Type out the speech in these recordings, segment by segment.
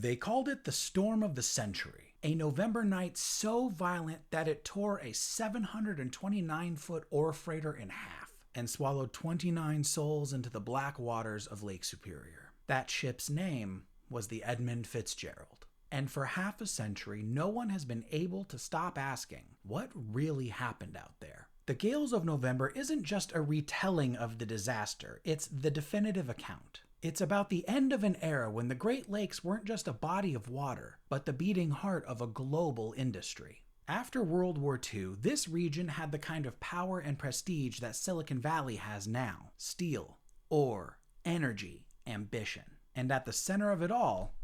They called it the storm of the century, a November night so violent that it tore a 729-foot ore freighter in half and swallowed 29 souls into the black waters of Lake Superior. That ship's name was the Edmund Fitzgerald. And for half a century, no one has been able to stop asking, what really happened out there? The Gales of November isn't just a retelling of the disaster, it's the definitive account. It's about the end of an era when the Great Lakes weren't just a body of water, but the beating heart of a global industry. After World War II, this region had the kind of power and prestige that Silicon Valley has now: steel, ore, energy, ambition. And at the center of it all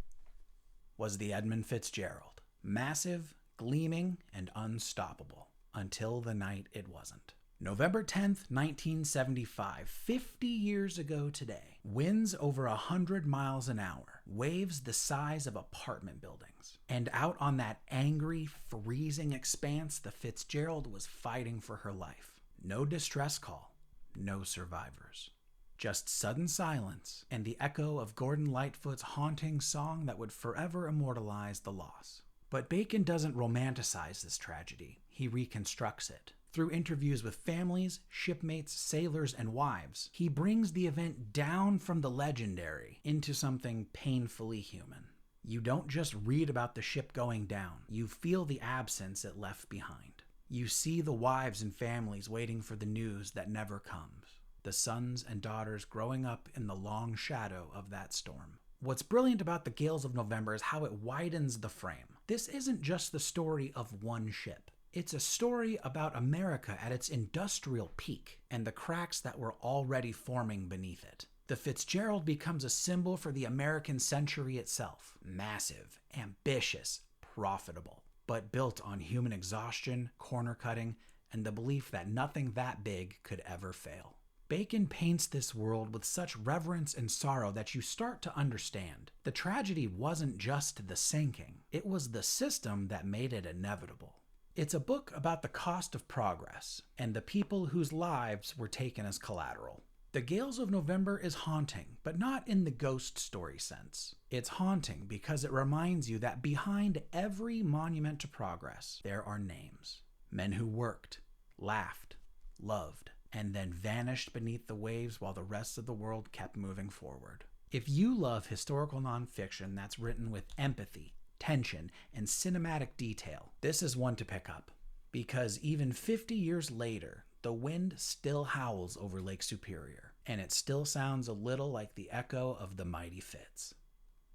was the Edmund Fitzgerald. Massive, gleaming, and unstoppable. Until the night it wasn't. November 10th, 1975, 50 years ago today. Winds over 100 miles an hour. Waves the size of apartment buildings. And out on that angry, freezing expanse, the Fitzgerald was fighting for her life. No distress call. No survivors. Just sudden silence and the echo of Gordon Lightfoot's haunting song that would forever immortalize the loss. But Bacon doesn't romanticize this tragedy. He reconstructs it. Through interviews with families, shipmates, sailors, and wives, he brings the event down from the legendary into something painfully human. You don't just read about the ship going down. You feel the absence it left behind. You see the wives and families waiting for the news that never comes. The sons and daughters growing up in the long shadow of that storm. What's brilliant about the Gales of November is how it widens the frame. This isn't just the story of one ship. It's a story about America at its industrial peak and the cracks that were already forming beneath it. The Fitzgerald becomes a symbol for the American century itself. Massive, ambitious, profitable, but built on human exhaustion, corner cutting, and the belief that nothing that big could ever fail. Bacon paints this world with such reverence and sorrow that you start to understand. The tragedy wasn't just the sinking, it was the system that made it inevitable. It's a book about the cost of progress and the people whose lives were taken as collateral. The Gales of November is haunting, but not in the ghost story sense. It's haunting because it reminds you that behind every monument to progress, there are names. Men who worked, laughed, loved, and then vanished beneath the waves while the rest of the world kept moving forward. If you love historical nonfiction that's written with empathy, tension, and cinematic detail, this is one to pick up. Because even 50 years later, the wind still howls over Lake Superior, and it still sounds a little like the echo of the Mighty Fitz.